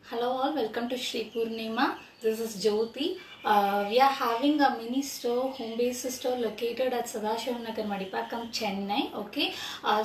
Hello all, welcome to Shri Purnima. This is Jyoti. We are having a mini store, home-based store located at Sadashivanagar, Madipakam, Chennai. Okay,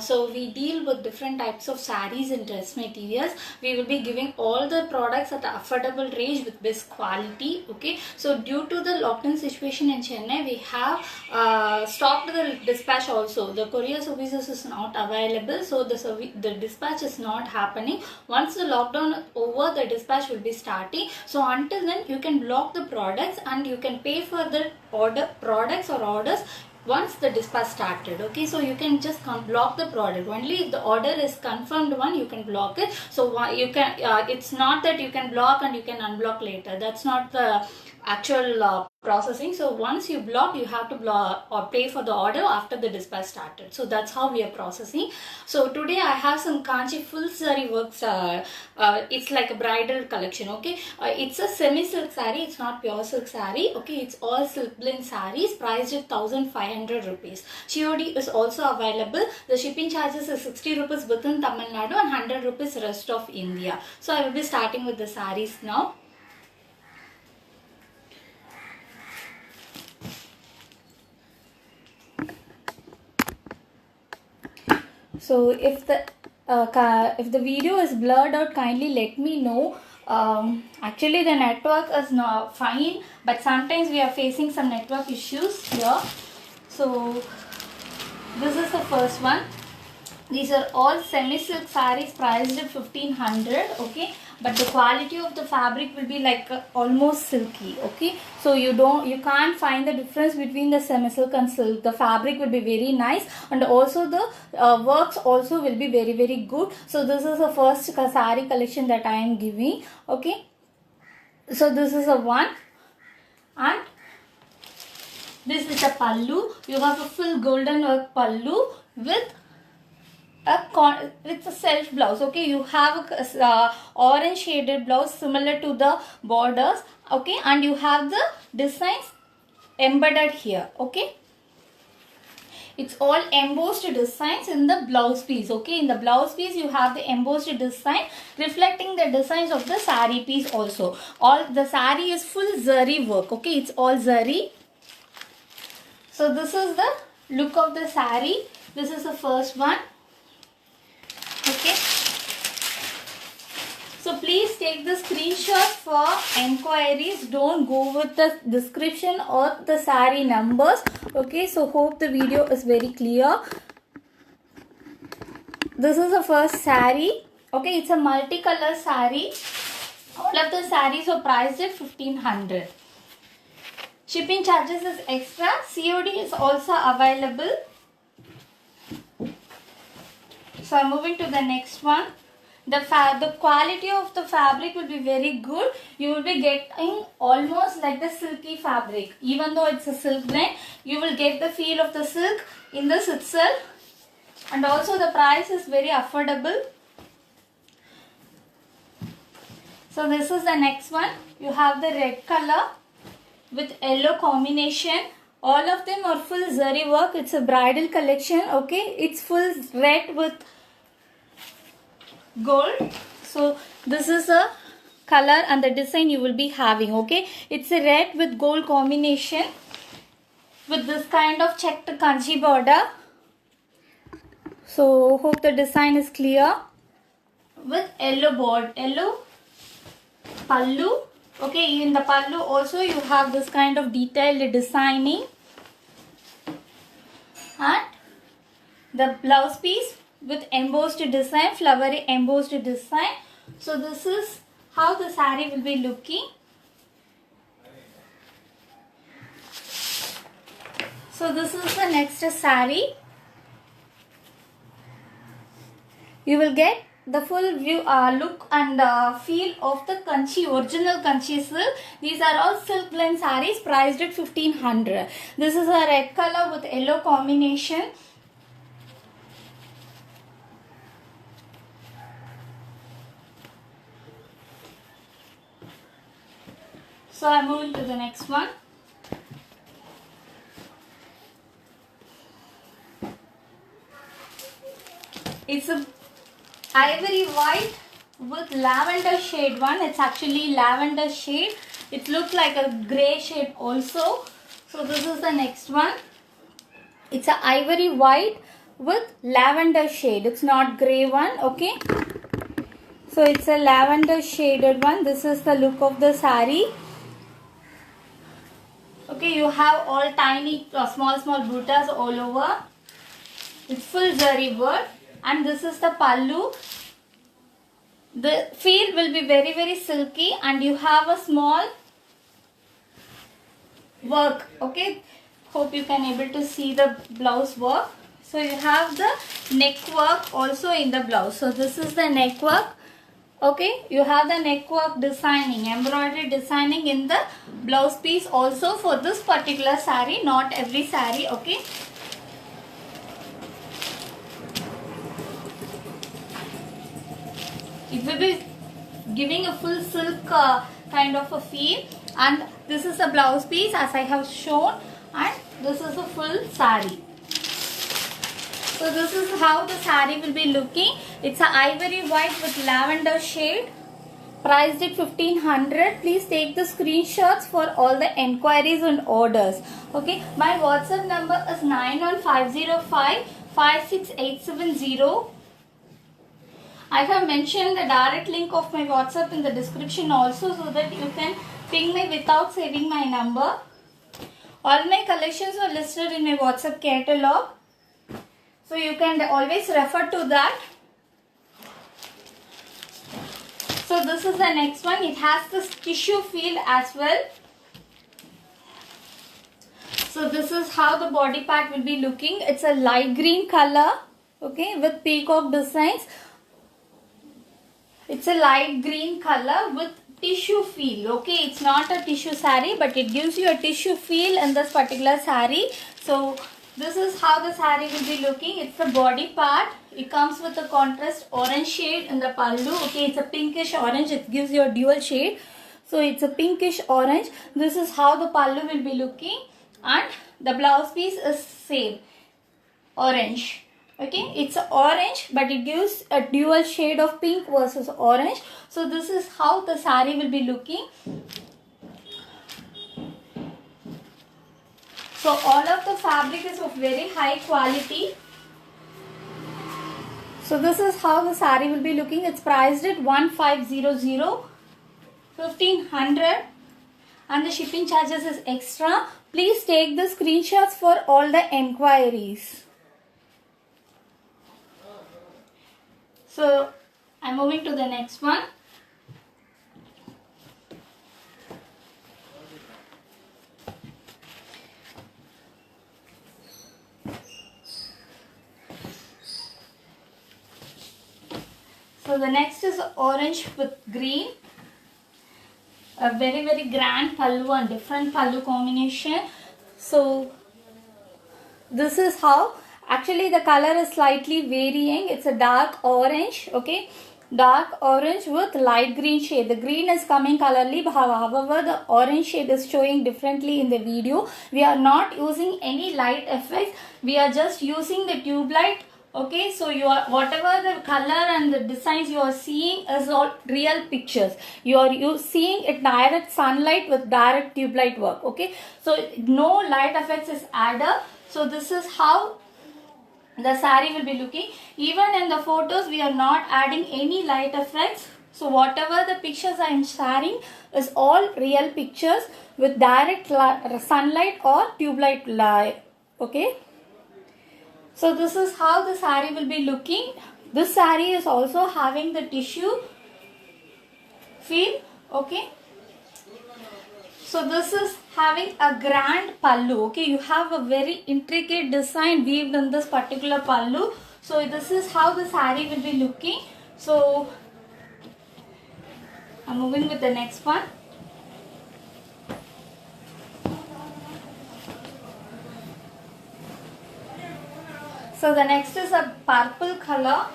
so we deal with different types of sarees and dress materials. We will be giving all the products at affordable range with best quality. Okay, so due to the lockdown situation in Chennai, we have stopped the dispatch also. The courier services is not available, so the dispatch is not happening. Once the lockdown is over, the dispatch will be starting. So until then, you can block the products and you can pay for the products or orders once the dispatch started. Okay, so you can just block the product only if the order is confirmed one, you can block it. So you can it's not that you can block and you can unblock later. That's not the actual processing. So once you block, you have to block or pay for the order after the dispatch started. So that's how we are processing. So today I have some Kanchi full saree works. It's like a bridal collection. Okay, it's a semi silk saree, it's not pure silk saree. Okay, it's all silk blend sarees priced at 1500 rupees. COD is also available. The shipping charges is 60 rupees within Tamil Nadu and 100 rupees rest of India. So I will be starting with the sarees now. So if the video is blurred out, kindly let me know. Actually the network is not fine, but sometimes we are facing some network issues here. So this is the first one. These are all semi-silk sarees priced at 1500. Okay, but the quality of the fabric will be like almost silky. Okay, so you can't find the difference between the semi-silk and silk. The fabric will be very nice, and also the works also will be very good. So this is the first saree collection that I am giving. Okay, so this is a one, and this is a pallu. You have a full golden work pallu with it's a self blouse. Okay, you have a orange shaded blouse similar to the borders. Okay, and you have the designs embedded here. Okay, it's all embossed designs in the blouse piece. Okay, in the blouse piece you have the embossed design reflecting the designs of the saree piece also. All the saree is full zari work. Okay, it's all zari. So this is the look of the saree. This is the first one. Okay, so please take the screenshot for enquiries. Don't go with the description or the saree numbers. Okay, so hope the video is very clear. This is the first saree. Okay, it's a multicolor saree. All of the sarees are priced at 1500. Shipping charges is extra. COD is also available. So I'm moving to the next one. The quality of the fabric will be very good. You will be getting almost like the silky fabric. Even though it's a silk blend, you will get the feel of the silk in this itself. And also the price is very affordable. So this is the next one. You have the red color with yellow combination. All of them are full zari work. It's a bridal collection. Okay, it's full red with gold. So this is a color and the design you will be having. Okay, it's a red with gold combination with this kind of checked kanchi border. So hope the design is clear. With yellow board, yellow pallu. Okay, in the pallu also you have this kind of detailed designing, and the blouse piece with embossed design, flowery embossed design. So this is how the saree will be looking. So this is the next saree. You will get the full view look and feel of the kanchi, original kanchi silk. These are all silk blend sarees priced at 1500. This is a red color with yellow combination. So I'm moving to the next one. It's a ivory white with lavender shade one. It's actually lavender shade. It looks like a grey shade also. So this is the next one. It's a ivory white with lavender shade. It's not grey one. Okay. So it's a lavender shaded one. This is the look of the saree. Okay, you have all tiny small buttas all over. It's full zari work, and this is the pallu. The feel will be very silky, and you have a small work. Okay, hope you can able to see the blouse work. So you have the neck work also in the blouse. So this is the neck work. Okay, you have the neck work designing, embroidery designing in the blouse piece also for this particular saree, not every saree. Okay. It will be giving a full silk kind of a feel, and this is the blouse piece as I have shown, and this is a full saree. So this is how the saree will be looking. It's a ivory white with lavender shade. Priced at 1500. Please take the screenshots for all the enquiries and orders. Okay, my WhatsApp number is 91505 56870. I have mentioned the direct link of my WhatsApp in the description also, so that you can ping me without saving my number. All my collections are listed in my WhatsApp catalog, so you can always refer to that. So this is the next one. It has this tissue feel as well. So this is how the body part will be looking. It's a light green color, okay, with peacock designs. It's a light green color with tissue feel. Okay, it's not a tissue saree, but it gives you a tissue feel in this particular saree. So this is how the saree will be looking. It's the body part. It comes with a contrast orange shade in the pallu. Okay, it's a pinkish orange. It gives you a dual shade. So it's a pinkish orange. This is how the pallu will be looking, and the blouse piece is same orange. Okay, it's orange, but it gives a dual shade of pink versus orange. So this is how the saree will be looking. So all of the fabric is of very high quality. So this is how the saree will be looking. It's priced at 1500, 1500, and the shipping charges is extra. Please take the screenshots for all the enquiries. So I'm moving to the next one. So the next is orange with green. A very grand pallu and different pallu combination. So this is how, actually the color is slightly varying. It's a dark orange, okay, dark orange with light green shade. The green is coming colorly, however the orange shade is showing differently in the video. We are not using any light effects. We are just using the tube light. Okay, so you are, whatever the color and the designs you are seeing is all real pictures. You are seeing it direct sunlight with direct tube light work. Okay, so no light effects is added. So this is how the saree will be looking. Even in the photos we are not adding any light effects. So whatever the pictures I am sharing is all real pictures with direct sunlight or tube light light. Okay. So this is how the saree will be looking. This saree is also having the tissue feel. Okay. So this is having a grand pallu. Okay, you have a very intricate design weaved in this particular pallu. So this is how the saree will be looking. So I'm moving with the next one. So the next is a purple color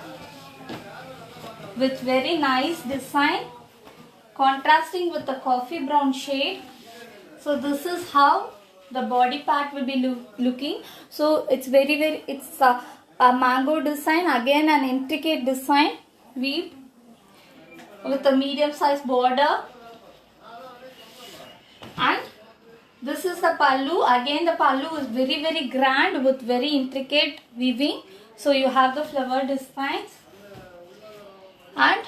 with very nice design contrasting with the coffee brown shade. So this is how the body part will be looking. So it's it's a mango design, again an intricate design weave. with a medium size border. And this is the pallu. Again the pallu is very grand with very intricate weaving. So you have the flower designs. And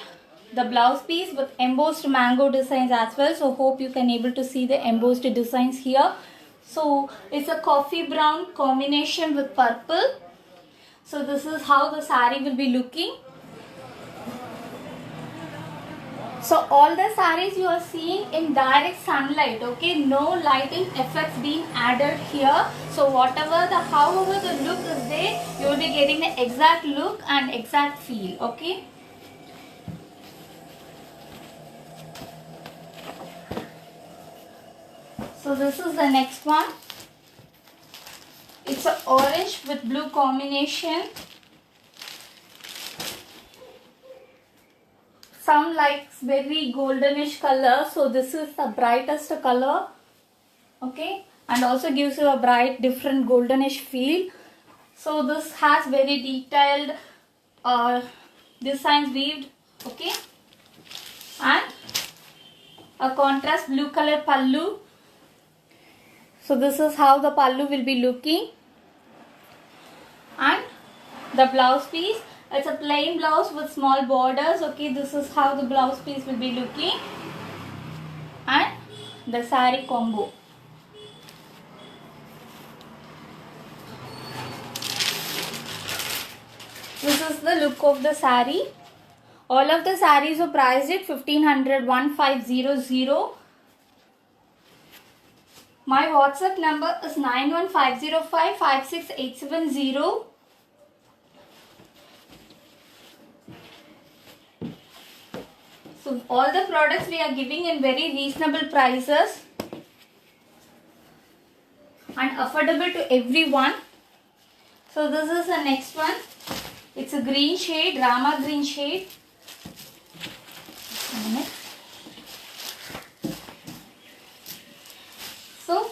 the blouse piece with embossed mango designs as well. So hope you can able to see the embossed designs here. So it's a coffee brown combination with purple. So this is how the saree will be looking. So all the sarees you are seeing in direct sunlight, okay, no lighting effects being added here. So however the look is there, you will be getting the exact look and exact feel, okay. So this is the next one. It's an orange with blue combination. Some likes very goldenish color, so this is the brightest color, okay, and also gives you a bright different goldenish feel. So this has very detailed designs weaved, okay, and a contrast blue color pallu. So this is how the pallu will be looking. And the blouse piece, it's a plain blouse with small borders, okay, this is how the blouse piece will be looking. And the saree combo. This is the look of the saree. All of the sarees are priced at 1500, 1500. My WhatsApp number is 91505 56870. So all the products we are giving in very reasonable prices and affordable to everyone. So this is the next one. It's a green shade, Rama green shade. So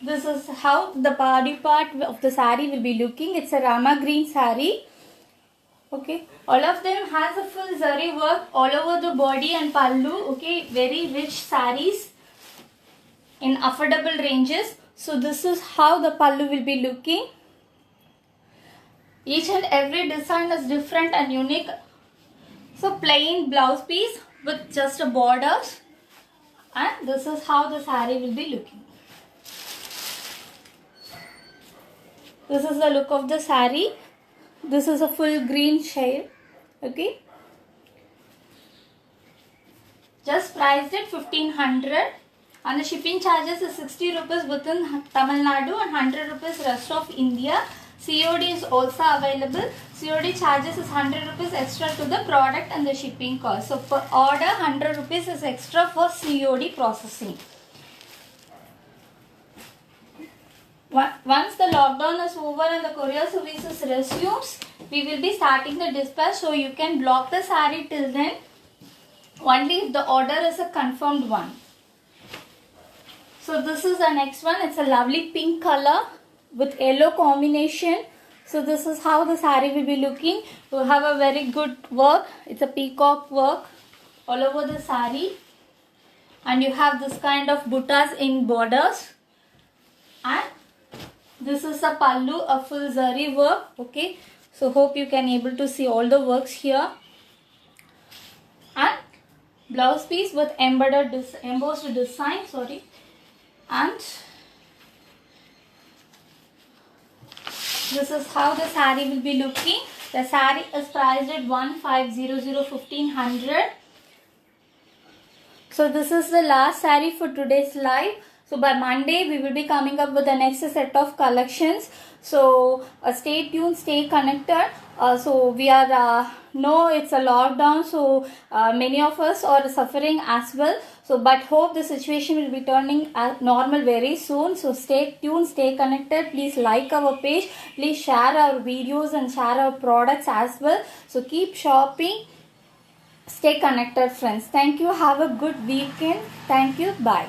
this is how the body part of the saree will be looking. It's a Rama green saree. Okay, all of them has a full zari work all over the body and pallu. Okay, very rich sarees in affordable ranges. So this is how the pallu will be looking. Each and every design is different and unique. So plain blouse piece with just a borders, and this is how the saree will be looking. This is the look of the saree. This is a full green shade, okay. Just priced at 1500, and the shipping charges is 60 rupees within Tamil Nadu and 100 rupees rest of India. COD is also available. COD charges is 100 rupees extra to the product and the shipping cost. So per order 100 rupees is extra for COD processing. Once the lockdown is over and the courier services resumes, we will be starting the dispatch, so you can block the saree till then, only if the order is a confirmed one. So this is the next one. It's a lovely pink color with yellow combination. So this is how the saree will be looking. You have a very good work. It's a peacock work all over the saree, and you have this kind of buttas in borders, and this is a pallu, a full zari work, okay. So hope you can able to see all the works here. And blouse piece with embossed design, sorry. And this is how the saree will be looking. The saree is priced at 1500. So this is the last saree for today's live. So by Monday we will be coming up with the next set of collections. So stay tuned, stay connected. So we are no, it's a lockdown, so many of us are suffering as well. So but hope the situation will be turning normal very soon. So stay tuned, stay connected. Please like our page. Please share our videos and share our products as well. So keep shopping. Stay connected, friends. Thank you. Have a good weekend. Thank you. Bye.